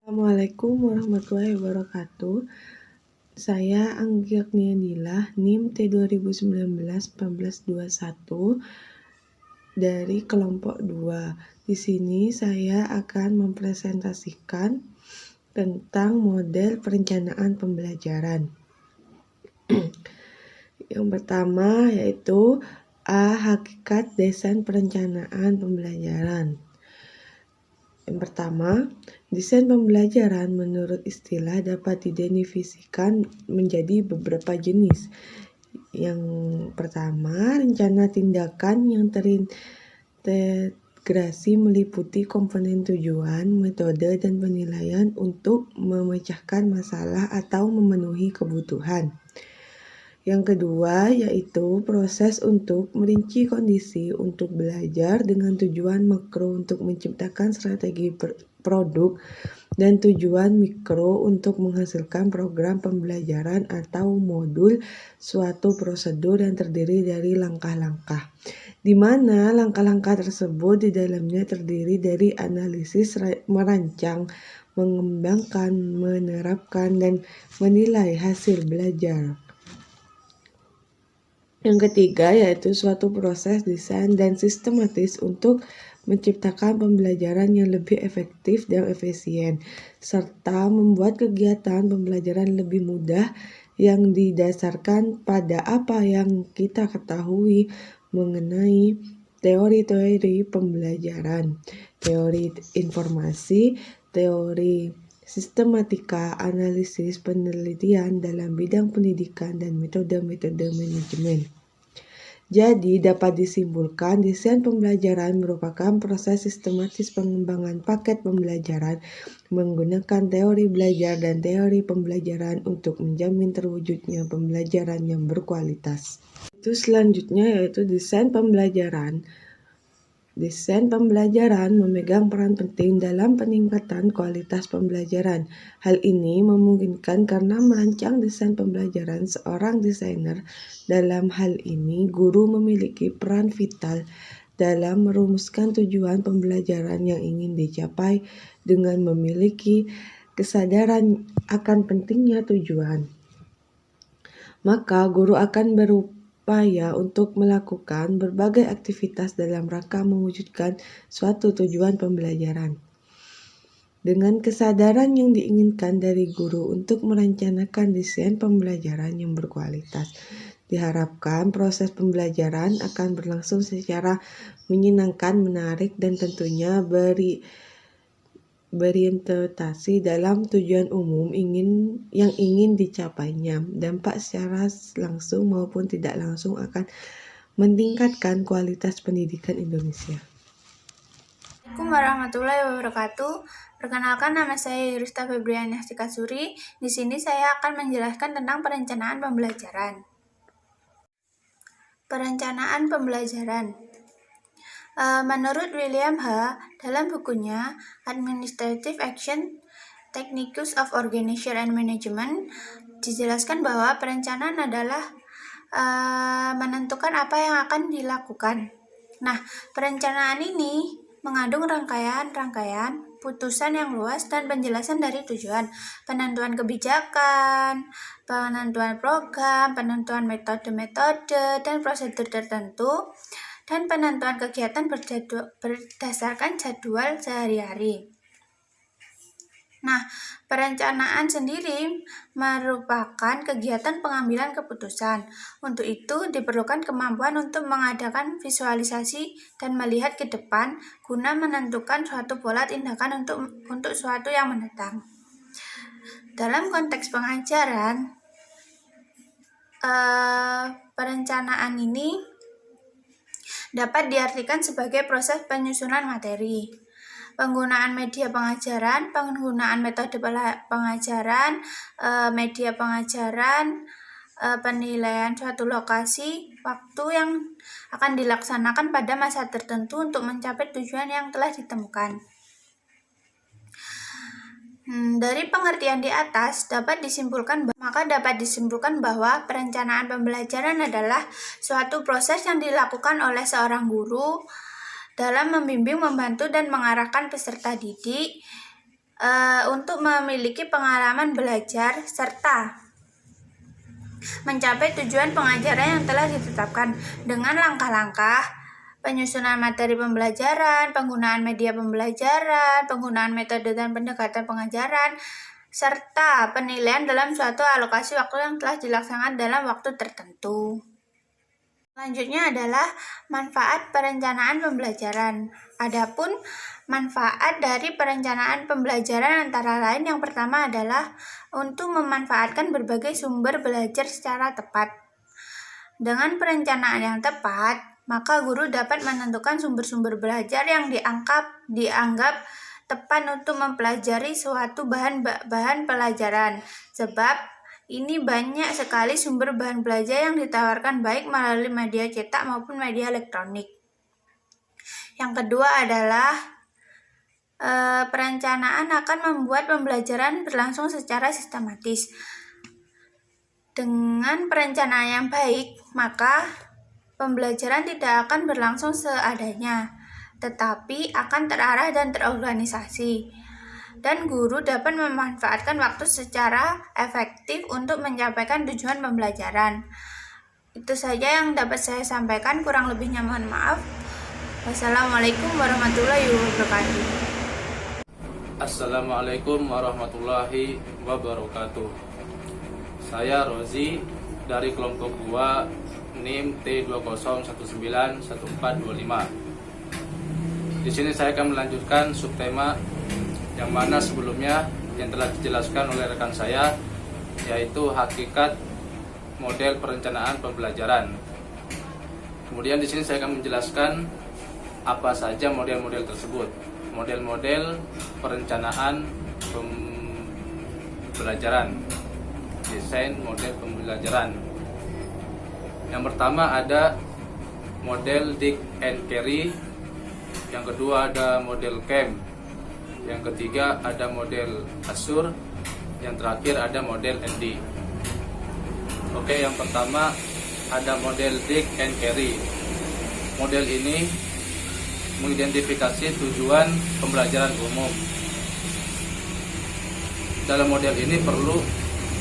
Assalamualaikum warahmatullahi wabarakatuh. Saya Anggi Agnianila, NIM T2019-1421 dari kelompok 2. Di sini saya akan mempresentasikan tentang model perencanaan pembelajaran. Yang pertama yaitu hakikat desain perencanaan pembelajaran. Yang pertama, desain pembelajaran menurut istilah dapat didefinisikan menjadi beberapa jenis. Yang pertama, rencana tindakan yang terintegrasi meliputi komponen tujuan, metode, dan penilaian untuk memecahkan masalah atau memenuhi kebutuhan. Yang kedua yaitu proses untuk merinci kondisi untuk belajar dengan tujuan makro untuk menciptakan strategi produk dan tujuan mikro untuk menghasilkan program pembelajaran atau modul suatu prosedur yang terdiri dari langkah-langkah, di mana langkah-langkah tersebut di dalamnya terdiri dari analisis, merancang, mengembangkan, menerapkan, dan menilai hasil belajar. Yang ketiga yaitu suatu proses desain dan sistematis untuk menciptakan pembelajaran yang lebih efektif dan efisien, serta membuat kegiatan pembelajaran lebih mudah yang didasarkan pada apa yang kita ketahui mengenai teori-teori pembelajaran, teori informasi, teori sistematika, analisis, penelitian dalam bidang pendidikan, dan metode-metode manajemen. Jadi, dapat disimpulkan desain pembelajaran merupakan proses sistematis pengembangan paket pembelajaran menggunakan teori belajar dan teori pembelajaran untuk menjamin terwujudnya pembelajaran yang berkualitas. Itu selanjutnya yaitu desain pembelajaran. Desain pembelajaran memegang peran penting dalam peningkatan kualitas pembelajaran. Hal ini memungkinkan karena merancang desain pembelajaran seorang desainer. Dalam hal ini, guru memiliki peran vital dalam merumuskan tujuan pembelajaran yang ingin dicapai dengan memiliki kesadaran akan pentingnya tujuan. Maka guru akan berupaya untuk melakukan berbagai aktivitas dalam rangka mewujudkan suatu tujuan pembelajaran. Dengan kesadaran yang diinginkan dari guru untuk merencanakan desain pembelajaran yang berkualitas, diharapkan proses pembelajaran akan berlangsung secara menyenangkan, menarik, dan tentunya berorientasi dalam tujuan umum yang ingin dicapainya. Dampak secara langsung maupun tidak langsung akan meningkatkan kualitas pendidikan Indonesia. Assalamualaikum warahmatullahi wabarakatuh. Perkenalkan, nama saya Yurista Febriana Sikasuri. Di sini saya akan menjelaskan tentang perencanaan pembelajaran. Perencanaan pembelajaran. Menurut William H. dalam bukunya Administrative Action: Techniques of Organization and Management, dijelaskan bahwa perencanaan adalah menentukan apa yang akan dilakukan. Nah, perencanaan ini mengandung rangkaian putusan yang luas dan penjelasan dari tujuan, penentuan kebijakan, penentuan program, penentuan metode-metode dan prosedur tertentu, dan penentuan kegiatan berdasarkan jadwal sehari-hari. Nah, perencanaan sendiri merupakan kegiatan pengambilan keputusan. Untuk itu, diperlukan kemampuan untuk mengadakan visualisasi dan melihat ke depan guna menentukan suatu pola tindakan untuk suatu yang mendatang. Dalam konteks pengajaran, perencanaan ini dapat diartikan sebagai proses penyusunan materi, penggunaan media pengajaran, penggunaan metode pengajaran, media pengajaran, penilaian suatu lokasi, waktu yang akan dilaksanakan pada masa tertentu untuk mencapai tujuan yang telah ditemukan. Dari pengertian di atas dapat disimpulkan bahwa perencanaan pembelajaran adalah suatu proses yang dilakukan oleh seorang guru dalam membimbing, membantu, dan mengarahkan peserta didik untuk memiliki pengalaman belajar serta mencapai tujuan pengajaran yang telah ditetapkan dengan langkah-langkah penyusunan materi pembelajaran, penggunaan media pembelajaran, penggunaan metode dan pendekatan pengajaran, serta penilaian dalam suatu alokasi waktu yang telah dilaksanakan dalam waktu tertentu. Selanjutnya adalah manfaat perencanaan pembelajaran. Adapun manfaat dari perencanaan pembelajaran antara lain yang pertama adalah untuk memanfaatkan berbagai sumber belajar secara tepat. Dengan perencanaan yang tepat, maka guru dapat menentukan sumber-sumber belajar yang dianggap tepat untuk mempelajari suatu bahan pelajaran. Sebab ini banyak sekali sumber bahan belajar yang ditawarkan baik melalui media cetak maupun media elektronik. Yang kedua adalah perencanaan akan membuat pembelajaran berlangsung secara sistematis. Dengan perencanaan yang baik, maka pembelajaran tidak akan berlangsung seadanya, tetapi akan terarah dan terorganisasi. Dan guru dapat memanfaatkan waktu secara efektif untuk mencapai tujuan pembelajaran. Itu saja yang dapat saya sampaikan, kurang lebihnya mohon maaf. Wassalamualaikum warahmatullahi wabarakatuh. Assalamualaikum warahmatullahi wabarakatuh. Saya Rozi dari kelompok 2 NIM T20191425. Di sini saya akan melanjutkan subtema yang mana sebelumnya yang telah dijelaskan oleh rekan saya, yaitu hakikat model perencanaan pembelajaran. Kemudian di sini saya akan menjelaskan apa saja model-model tersebut. Model-model perencanaan pembelajaran, desain model pembelajaran. Yang pertama ada model Dick and Carey, yang kedua ada model CAM, yang ketiga ada model Asur, yang terakhir ada model ND. Oke, yang pertama ada model Dick and Carey. Model ini mengidentifikasi tujuan pembelajaran umum. Dalam model ini perlu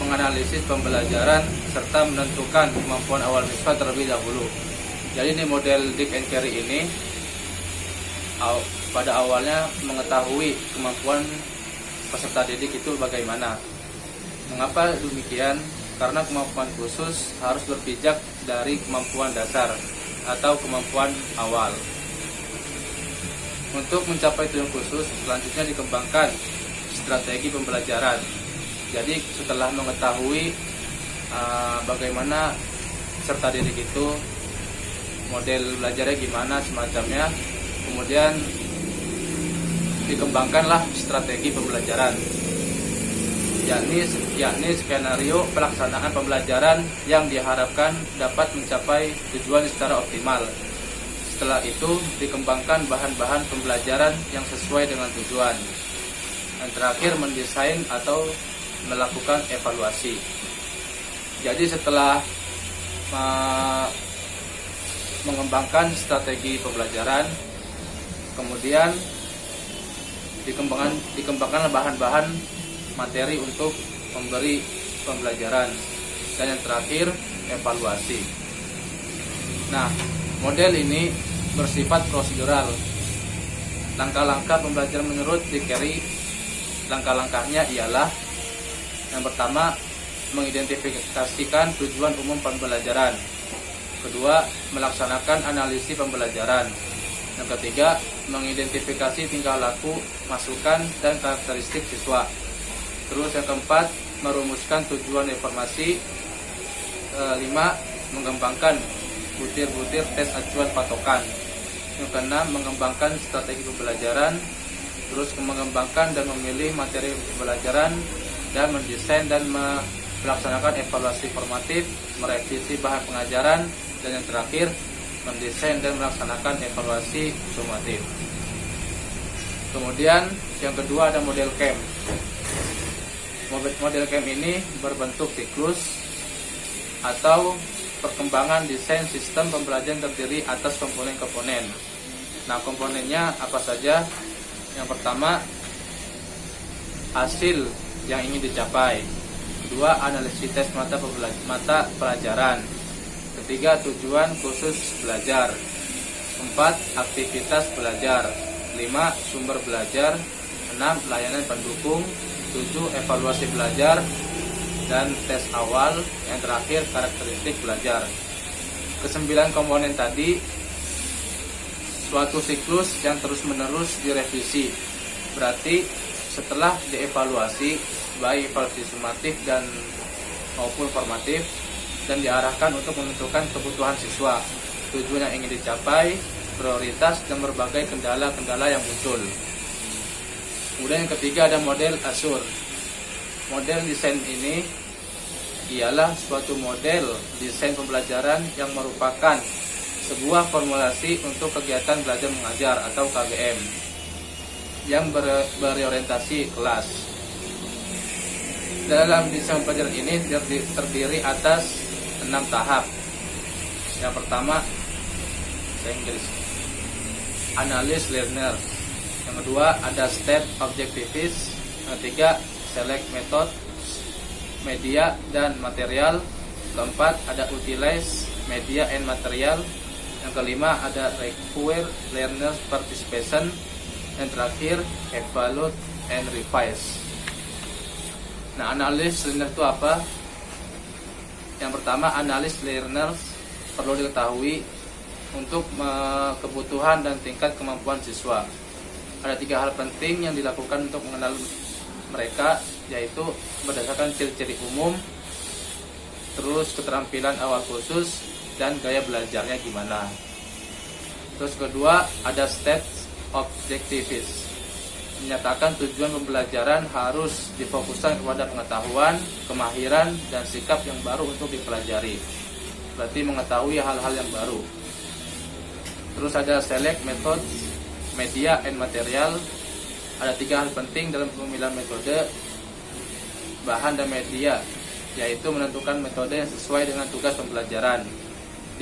menganalisis pembelajaran serta menentukan kemampuan awal siswa terlebih dahulu. Jadi ini model Dick and Carey ini pada awalnya mengetahui kemampuan peserta didik itu bagaimana. Mengapa demikian? Karena kemampuan khusus harus berpijak dari kemampuan dasar atau kemampuan awal. Untuk mencapai tujuan khusus, selanjutnya dikembangkan strategi pembelajaran. Jadi setelah mengetahui bagaimana peserta didik itu, model belajarnya gimana semacamnya, kemudian dikembangkanlah strategi pembelajaran, yakni skenario pelaksanaan pembelajaran yang diharapkan dapat mencapai tujuan secara optimal. Setelah itu dikembangkan bahan-bahan pembelajaran yang sesuai dengan tujuan. Yang terakhir mendesain atau melakukan evaluasi. Jadi setelah mengembangkan strategi pembelajaran, kemudian dikembangkan bahan-bahan materi untuk memberi pembelajaran, dan yang terakhir evaluasi. Nah, model ini bersifat prosedural. Langkah-langkah pembelajaran menurut Dick Carey, langkah-langkahnya ialah: yang pertama, mengidentifikasikan tujuan umum pembelajaran. Kedua, melaksanakan analisis pembelajaran. Yang ketiga, mengidentifikasi tingkah laku, masukan, dan karakteristik siswa. Terus yang keempat, merumuskan tujuan informasi. 5, mengembangkan butir-butir tes acuan patokan. Yang keenam, mengembangkan strategi pembelajaran. Terus mengembangkan dan memilih materi pembelajaran, dan mendesain dan melaksanakan evaluasi formatif, merevisi bahan pengajaran, dan yang terakhir mendesain dan melaksanakan evaluasi sumatif. Kemudian yang kedua ada model CAM. Model CAM ini berbentuk siklus atau perkembangan desain sistem pembelajaran terdiri atas komponen-komponen. Nah, komponennya apa saja? Yang pertama, hasil yang ingin dicapai. Kedua, analisis tes mata pelajaran. Ketiga, tujuan khusus belajar. 4, aktivitas belajar. 5, sumber belajar. 6, layanan pendukung. 7, evaluasi belajar. Dan tes awal. Yang terakhir, karakteristik belajar. Kesembilan komponen tadi suatu siklus yang terus-menerus direvisi. Berarti setelah dievaluasi, baik evaluasi sumatif dan maupun formatif, dan diarahkan untuk menentukan kebutuhan siswa, tujuan yang ingin dicapai, prioritas, dan berbagai kendala-kendala yang muncul. Kemudian yang ketiga ada model ASUR. Model desain ini ialah suatu model desain pembelajaran yang merupakan sebuah formulasi untuk kegiatan belajar mengajar atau KBM yang berorientasi kelas. Dalam desain pembelajaran ini terdiri atas 6 tahap. Yang pertama, analysis learner. Yang kedua ada step objectives. Yang ketiga, select method, media dan material. Keempat ada utilize media and material. Yang kelima ada require learner participation. Yang terakhir evaluate and revise. Nah, analis learner itu apa? Yang pertama, analis learner perlu diketahui untuk kebutuhan dan tingkat kemampuan siswa. Ada 3 hal penting yang dilakukan untuk mengenal mereka, yaitu berdasarkan ciri-ciri umum, terus keterampilan awal khusus, dan gaya belajarnya gimana. Terus kedua ada state objectives, menyatakan tujuan pembelajaran harus difokuskan kepada pengetahuan, kemahiran, dan sikap yang baru untuk dipelajari. Berarti mengetahui hal-hal yang baru. Terus ada select method, media and material. Ada 3 hal penting dalam pemilihan metode, bahan, dan media, yaitu menentukan metode yang sesuai dengan tugas pembelajaran.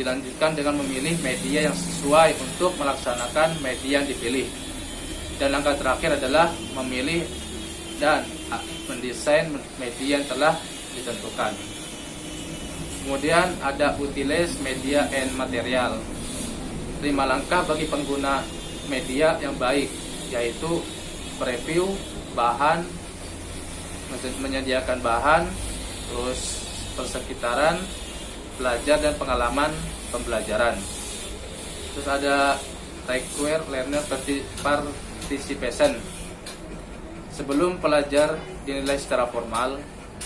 Dilanjutkan dengan memilih media yang sesuai untuk melaksanakan media yang dipilih. Dan langkah terakhir adalah memilih dan mendesain media yang telah ditentukan. Kemudian ada utilize media and material. 5 langkah bagi pengguna media yang baik, yaitu review bahan, menyediakan bahan, terus persekitaran, belajar dan pengalaman pembelajaran. Terus ada require learner participation. Sebelum pelajar dinilai secara formal,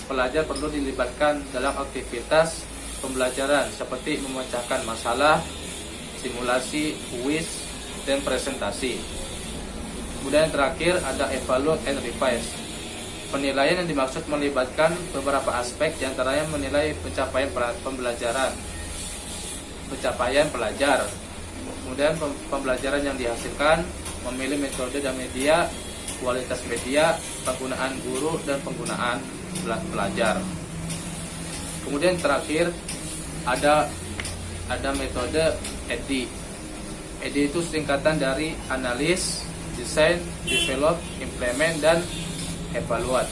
pelajar perlu dilibatkan dalam aktivitas pembelajaran seperti memecahkan masalah, simulasi, kuis, dan presentasi. Kemudian yang terakhir ada evaluate and revise. Penilaian yang dimaksud melibatkan beberapa aspek, diantaranya menilai pencapaian pelajar, kemudian pembelajaran yang dihasilkan, memilih metode dan media, kualitas media, penggunaan guru, dan penggunaan pelajar. Kemudian terakhir ada metode EDI. EDI itu singkatan dari analis, desain, develop, implement, dan evaluat.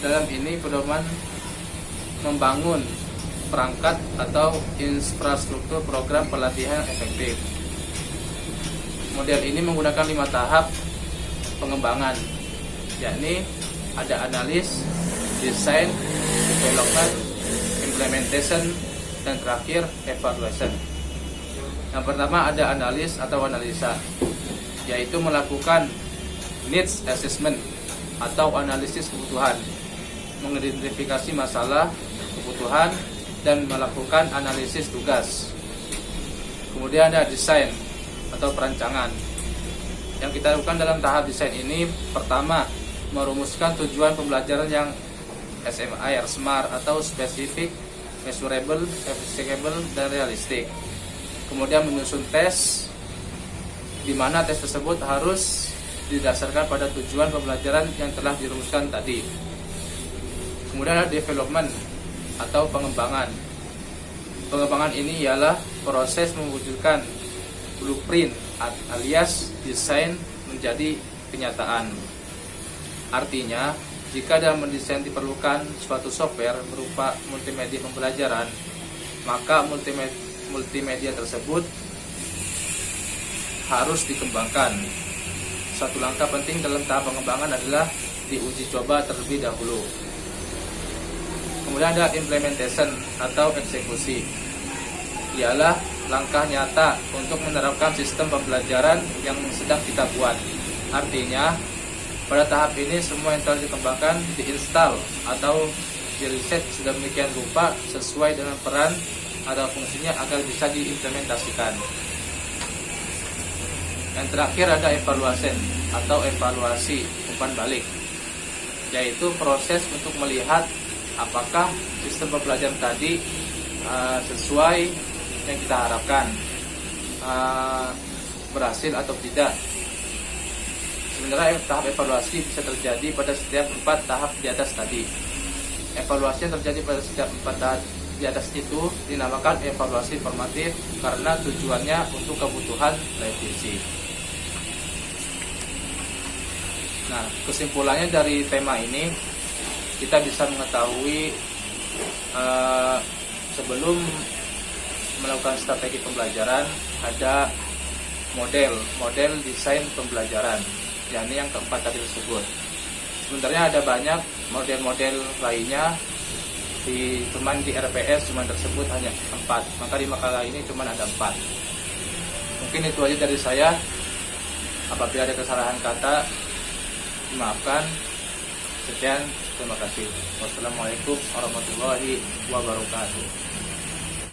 Dalam ini pedoman membangun perangkat atau infrastruktur program pelatihan yang efektif. Model ini menggunakan 5 tahap pengembangan, yakni ada analis, desain, development, implementation, dan terakhir evaluation. Yang pertama ada analis atau analisa, yaitu melakukan needs assessment atau analisis kebutuhan, mengidentifikasi masalah, kebutuhan, dan melakukan analisis tugas. Kemudian ada desain atau perancangan. Yang kita lakukan dalam tahap desain ini, pertama, merumuskan tujuan pembelajaran yang SMAR, SMART atau specific, measurable, achievable, dan realistic. Kemudian menyusun tes, di mana tes tersebut harus didasarkan pada tujuan pembelajaran yang telah dirumuskan tadi. Kemudian ada development atau pengembangan. Pengembangan ini ialah proses mewujudkan blueprint alias desain menjadi kenyataan. Artinya, jika dalam mendesain diperlukan suatu software berupa multimedia pembelajaran, maka multimedia tersebut harus dikembangkan. Satu langkah penting dalam tahap pengembangan adalah diuji coba terlebih dahulu. Kemudian ada implementation atau eksekusi. Ialah langkah nyata untuk menerapkan sistem pembelajaran yang sedang kita buat. Artinya, pada tahap ini semua yang telah dikembangkan diinstal atau diriset sedemikian rupa sesuai dengan peran atau fungsinya agar bisa diimplementasikan. Yang terakhir ada evaluasi umpan balik, yaitu proses untuk melihat apakah sistem pembelajaran tadi sesuai yang kita harapkan, berhasil atau tidak. Sebenarnya tahap evaluasi bisa terjadi pada setiap 4 tahap di atas tadi. Evaluasi yang terjadi pada setiap 4 tahap di atas itu dinamakan evaluasi formatif karena tujuannya untuk kebutuhan revisi. Nah, kesimpulannya dari tema ini, kita bisa mengetahui sebelum melakukan strategi pembelajaran ada model desain pembelajaran, yakni yang keempat tadi tersebut. Sebenarnya ada banyak model-model lainnya, cuman di RPS cuman tersebut hanya 4, maka di makalah ini cuman ada 4. Mungkin itu aja dari saya. Apabila ada kesalahan kata, dimaafkan. Sekian, terima kasih. Wassalamualaikum warahmatullahi wabarakatuh.